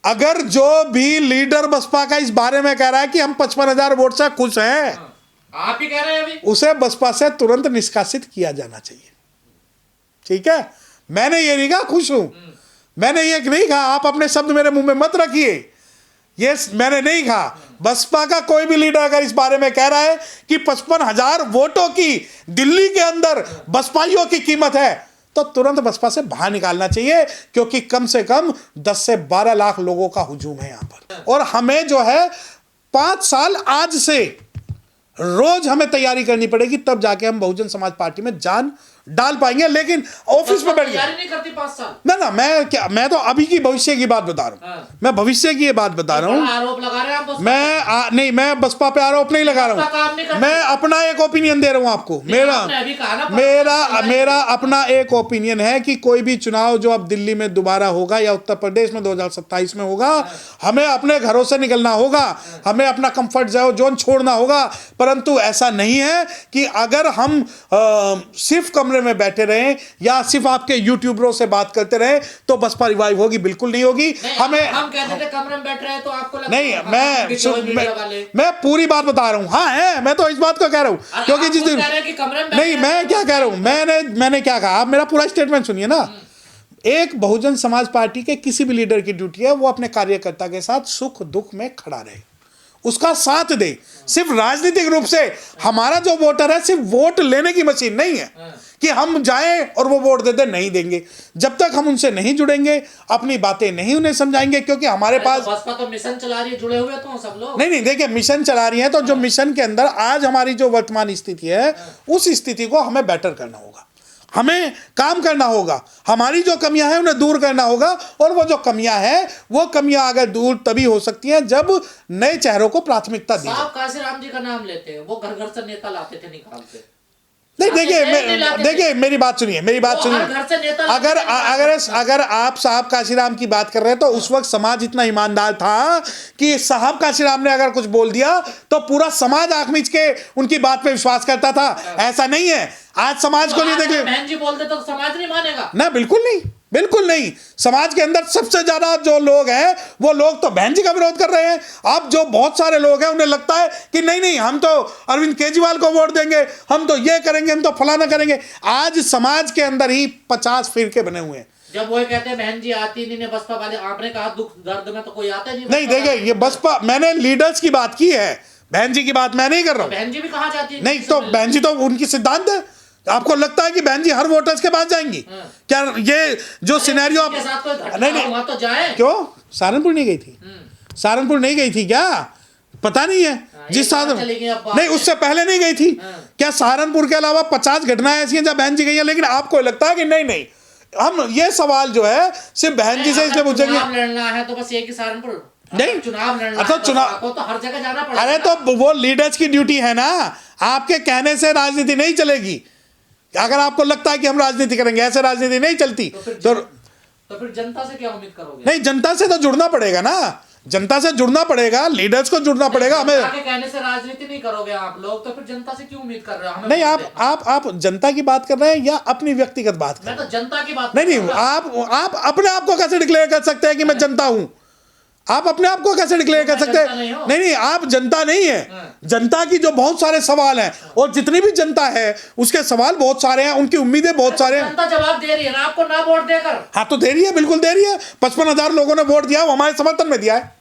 अगर जो भी लीडर बसपा का इस बारे में कह रहा है कि हम 55,000 वोट से खुश हैं, आप ही कह रहे हैं अभी, उसे बसपा से तुरंत निष्कासित किया जाना चाहिए। ठीक है, मैंने ये नहीं कहा खुश हूं, मैंने ये नहीं कहा, आप अपने शब्द मेरे मुंह में मत रखिए, ये मैंने नहीं कहा। बसपा का कोई भी लीडर अगर इस बारे में कह रहा है कि 55,000 वोटों की दिल्ली के अंदर बसपाइयों की कीमत है, तो तुरंत बसपा से बाहर निकालना चाहिए, क्योंकि कम से कम 10 से 12 लाख लोगों का हुजूम है यहां पर। और हमें जो है 5 साल आज से रोज हमें तैयारी करनी पड़ेगी, तब जाके हम बहुजन समाज पार्टी में जान डाल पाएंगे। लेकिन ऑफिस में बैठ गए तैयारी नहीं करती 5 साल। ना, मैं तो अभी की भविष्य की बात बता रहा हूँ, मैं भविष्य की ये बात बता रहा हूँ। आरोप लगा रहे हैं आप बसपा मैं नहीं, मैं बसपा पे आरोप नहीं लगा रहा हूँ, मैं अपना एक ओपिनियन दे रहा हूँ आपको। मेरा अपना एक ओपिनियन है कि कोई भी चुनाव जो अब दिल्ली में दोबारा होगा या उत्तर प्रदेश में 2027 में होगा, हमें अपने घरों से निकलना होगा, हमें अपना कंफर्ट जोन छोड़ना होगा। परंतु ऐसा नहीं है कि अगर हम सिर्फ कमरे में बैठे रहें या सिर्फ आपके यूट्यूबरों से बात करते रहे तो बसपा रिवाइव होगी, बिल्कुल नहीं होगी। हम कहते थे कमरे में बैठ रहे हैं तो आपको लगता नहीं, मैं पूरी बात बता रहा हूं। हाँ है, मैं तो इस बात को कह रहा हूं, क्योंकि जिस दिन नहीं, मैं क्या कह रहा हूं, मैंने क्या कहा, आप मेरा पूरा स्टेटमेंट सुनिए ना। एक बहुजन समाज पार्टी के किसी भी लीडर की ड्यूटी है वो अपने कार्यकर्ता के साथ सुख दुख में खड़ा रहे, उसका साथ दे। सिर्फ राजनीतिक रूप से हमारा जो वोटर है सिर्फ वोट लेने की मशीन नहीं है कि हम जाएं और वो वोट दे दे, नहीं देंगे। जब तक हम उनसे नहीं जुड़ेंगे, अपनी बातें नहीं उन्हें समझाएंगे, क्योंकि हमारे पास बसपा तो मिशन चला रही है, जुड़े हुए तो सब लोग। नहीं, देखिए मिशन चला रही है, तो जो मिशन के अंदर आज हमारी जो वर्तमान स्थिति है उस स्थिति को हमें बेटर करना होगा, हमें काम करना होगा, हमारी जो कमियां हैं उन्हें दूर करना होगा। और वो जो कमियां हैं वो कमियां अगर दूर तभी हो सकती हैं जब नए चेहरों को प्राथमिकता दी जाए। काशीराम जी का नाम लेते हैं, वो घर घर से नेता लाते थे निकाल के। नहीं, देखिए मेरी बात सुनिए, अगर आप साहब काशीराम की बात कर रहे हैं तो उस वक्त समाज इतना ईमानदार था कि साहब काशीराम ने अगर कुछ बोल दिया तो पूरा समाज आंख मीच के उनकी बात पे विश्वास करता था। ऐसा नहीं है, आज समाज को नहीं देखे, बहन जी बोलते तो समाज नहीं मानेगा ना, बिल्कुल नहीं, बिल्कुल नहीं। समाज के अंदर सबसे ज्यादा जो लोग हैं वो लोग तो बहन जी का विरोध कर रहे हैं। अब जो बहुत सारे लोग हैं उन्हें लगता है कि नहीं, हम तो अरविंद केजरीवाल को वोट देंगे, हम तो ये करेंगे, हम तो फलाना करेंगे। आज समाज के अंदर ही 50 फिरके बने हुए हैं। जब वो कहते हैं बहन जी आती नहीं, बसपा वाले, आपने कहा दुख दर्द में तो कोई आता नहीं। देखिए ये बसपा, मैंने लीडर्स की बात की है, बहन जी की बात मैं नहीं कर रहा हूँ। बहन जी भी कहा जाती है नहीं, तो बहन जी तो उनकी सिद्धांत है। आपको लगता है कि बहन जी हर वोटर्स के पास जाएंगी क्या? ये जो सिनेरियो आप नहीं तो जाए, क्यों सहारनपुर नहीं गई थी? सहारनपुर नहीं गई थी क्या? पता नहीं है, जिस साधन नहीं, उससे पहले नहीं गई थी क्या? सहारनपुर के अलावा 50 घटनाएं ऐसी हैं जब बहन जी गई हैं, लेकिन आपको लगता है कि नहीं। हम ये सवाल जो है सिर्फ बहन जी से इसलिए पूछेंगे, लड़ना है तो बस एक ही सहारनपुर नहीं, चुनाव लड़ना तो चुनाव तो हर जगह जाना पड़ेगा। अरे तो वो लीडर्स की ड्यूटी है ना, आपके कहने से राजनीति नहीं चलेगी। अगर आपको लगता है कि हम राजनीति करेंगे, ऐसे राजनीति नहीं चलती। तो फिर जनता से क्या उम्मीद करोगे? नहीं, जनता से तो जुड़ना पड़ेगा ना, जनता से जुड़ना पड़ेगा, लीडर्स को जुड़ना पड़ेगा। हमें कहने से राजनीति नहीं करोगे आप लोग, तो फिर जनता से क्यों उम्मीद कर रहे हो? नहीं, आप जनता की बात कर रहे हैं या अपनी व्यक्तिगत बात कर रहे हैं? मैं तो जनता की बात नहीं, आप अपने आप को कैसे डिक्लेयर कर सकते हैं कि मैं जनता हूं? आप अपने आप को कैसे डिक्लेयर कर सकते हैं? नहीं, आप जनता नहीं है। जनता की जो बहुत सारे सवाल हैं, और जितनी भी जनता है उसके सवाल बहुत सारे हैं, उनकी उम्मीदें बहुत सारे हैं। जनता जवाब दे रही है ना आपको, ना वोट देकर। हाँ, तो दे रही है, बिल्कुल दे रही है। 55,000 लोगों ने वोट दिया, वो हमारे समर्थन में दिया है,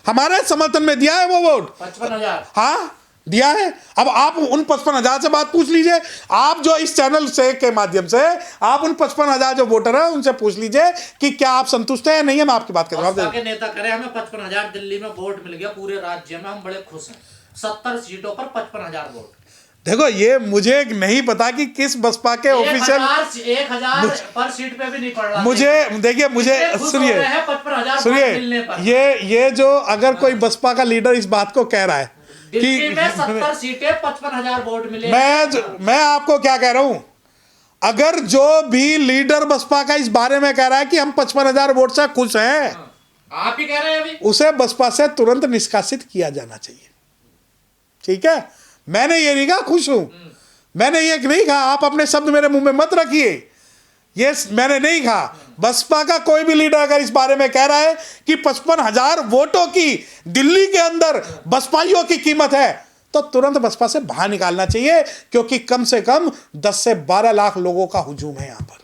हमारे समर्थन में दिया है वो वोट। 55,000 हाँ दिया है। अब आप उन 55,000 से बात पूछ लीजिए, आप जो इस चैनल से के माध्यम से आप उन 55,000 जो वोटर हैं उनसे पूछ लीजिए कि क्या आप संतुष्ट हैं या नहीं है। मैं आपकी बात कर रहा हूं। नेता करे हमें 55,000 दिल्ली में वोट मिल गया, पूरे राज्य में हम बड़े खुश हैं। 70 सीटों पर 55,000 वोट। देखो ये मुझे नहीं पता कि किस बसपा के ऑफिशियल 1,000 पर सीट पे भी नहीं पड़ रहा। मुझे देखिए, मुझे सुनिए, ये जो अगर कोई बसपा का लीडर इस बात को कह रहा है कि 70 सीटें 55,000 वोट मिले, मैं आपको क्या कह रहा हूं, अगर जो भी लीडर बसपा का इस बारे में कह रहा है कि हम 55,000 वोट से खुश हैं, आप ही कह रहे हैं अभी, उसे बसपा से तुरंत निष्कासित किया जाना चाहिए। ठीक है, मैंने ये नहीं कहा खुश हूं, मैंने ये नहीं कहा, आप अपने शब्द मेरे मुंह में मत रखिए, ये मैंने नहीं कहा। बसपा का कोई भी लीडर अगर इस बारे में कह रहा है कि 55,000 वोटों की दिल्ली के अंदर बसपाइयों की कीमत है, तो तुरंत बसपा से बाहर निकालना चाहिए, क्योंकि कम से कम 10 से 12 लाख लोगों का हुजूम है यहां पर।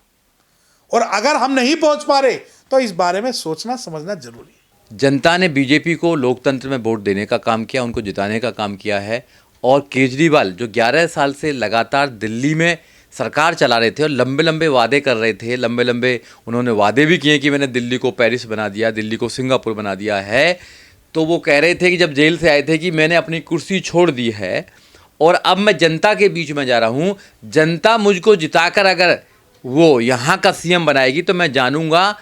और अगर हम नहीं पहुंच पा रहे तो इस बारे में सोचना समझना जरूरी है। जनता ने बीजेपी को लोकतंत्र में वोट देने का काम किया, उनको जिताने का काम किया है। और केजरीवाल जो 11 साल से लगातार दिल्ली में सरकार चला रहे थे और लंबे लंबे वादे कर रहे थे, लंबे लंबे उन्होंने वादे भी किए कि मैंने दिल्ली को पेरिस बना दिया, दिल्ली को सिंगापुर बना दिया है। तो वो कह रहे थे कि जब जेल से आए थे कि मैंने अपनी कुर्सी छोड़ दी है और अब मैं जनता के बीच में जा रहा हूँ। जनता मुझको जिताकर अगर वो यहाँ का सीएम बनाएगी तो मैं जानूंगा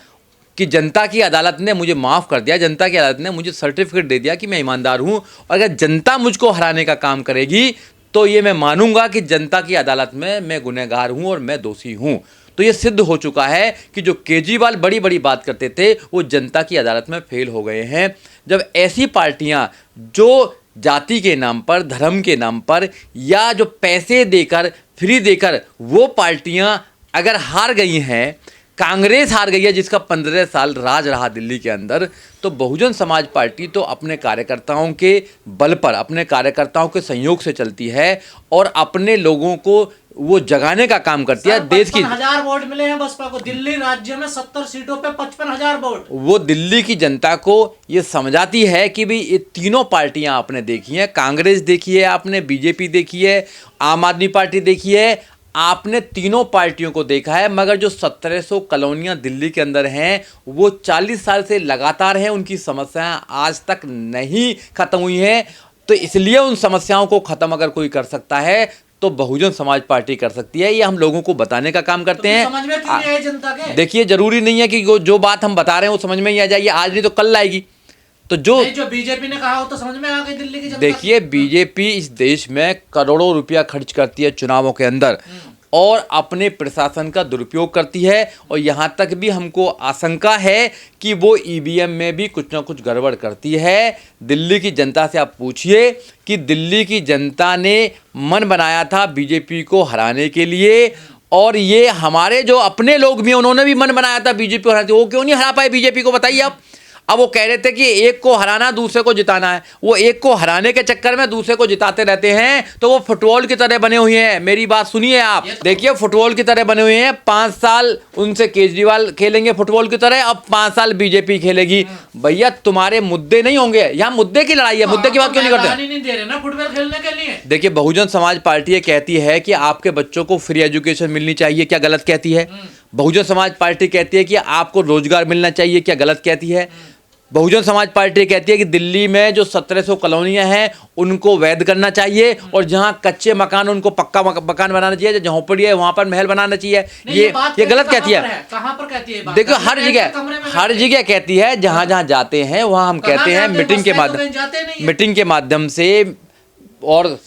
कि जनता की अदालत ने मुझे माफ़ कर दिया, जनता की अदालत ने मुझे सर्टिफिकेट दे दिया कि मैं ईमानदार हूँ। और अगर जनता मुझको हराने का काम करेगी तो ये मैं मानूंगा कि जनता की अदालत में मैं गुनहगार हूँ और मैं दोषी हूँ। तो ये सिद्ध हो चुका है कि जो केजरीवाल बड़ी बड़ी बात करते थे वो जनता की अदालत में फेल हो गए हैं। जब ऐसी पार्टियाँ जो जाति के नाम पर, धर्म के नाम पर या जो पैसे देकर, फ्री देकर वो पार्टियाँ अगर हार गई हैं, कांग्रेस हार गई है जिसका 15 साल राज रहा दिल्ली के अंदर, तो बहुजन समाज पार्टी तो अपने कार्यकर्ताओं के बल पर, अपने कार्यकर्ताओं के सहयोग से चलती है और अपने लोगों को वो जगाने का काम करती है। देश की 55,000 वोट मिले हैं बसपा को दिल्ली राज्य में, 70 सीटों पे 55,000 वोट। वो दिल्ली की जनता को ये समझाती है कि भाई ये तीनों पार्टियां आपने देखी हैं, कांग्रेस देखी है आपने, बीजेपी देखी है, आम आदमी पार्टी देखी है, आपने तीनों पार्टियों को देखा है। मगर जो 1700 कॉलोनियां दिल्ली के अंदर हैं वो 40 साल से लगातार हैं, उनकी समस्याएं आज तक नहीं खत्म हुई हैं। तो इसलिए उन समस्याओं को ख़त्म अगर कोई कर सकता है तो बहुजन समाज पार्टी कर सकती है। ये हम लोगों को बताने का काम करते हैं। समझ में क्यों नहीं आए जनता के? देखिए, जरूरी नहीं है कि जो बात हम बता रहे हैं वो समझ में ही आ जाएगी, आज नहीं तो कल आएगी। तो जो बीजेपी ने कहा हो तो समझ में आ गई दिल्ली की जनता। देखिए, बीजेपी इस देश में करोड़ों रुपया खर्च करती है चुनावों के अंदर और अपने प्रशासन का दुरुपयोग करती है। और यहाँ तक भी हमको आशंका है कि वो ईवीएम में भी कुछ ना कुछ गड़बड़ करती है। दिल्ली की जनता से आप पूछिए कि दिल्ली की जनता ने मन बनाया था बीजेपी को हराने के लिए, और ये हमारे जो अपने लोग भी हैं उन्होंने भी मन बनाया था बीजेपी को हराने। वो क्यों नहीं हरा पाए बीजेपी को, बताइए आप। अब वो कह रहे थे कि एक को हराना दूसरे को जिताना है, वो एक को हराने के चक्कर में दूसरे को जिताते रहते हैं। तो वो फुटबॉल की तरह बने हुए हैं। मेरी बात सुनिए आप, देखिए फुटबॉल की तरह बने हुए हैं। 5 साल उनसे केजरीवाल खेलेंगे फुटबॉल की तरह, अब 5 साल बीजेपी खेलेगी। भैया तुम्हारे मुद्दे नहीं होंगे, यहाँ मुद्दे की लड़ाई है, मुद्दे की बात क्यों नहीं करते? नहीं दे रहे ना फुटबॉल खेलने के लिए। देखिए, बहुजन समाज पार्टी ये कहती है कि आपके बच्चों को फ्री एजुकेशन मिलनी चाहिए, क्या गलत कहती है? बहुजन समाज पार्टी कहती है कि आपको रोजगार मिलना चाहिए, क्या गलत कहती है? बहुजन समाज पार्टी कहती है कि दिल्ली में जो 1700 कॉलोनियां हैं उनको वैध करना चाहिए और जहां कच्चे मकान उनको पक्का मकान बनाना चाहिए, जो झोंपड़ी है वहां पर महल बनाना चाहिए। ये गलत कहती है। कहां पर कहती है? देखो, हर जगह कहती है। जहां जहां जाते हैं वहां हम कहते हैं मीटिंग के माध्यम से और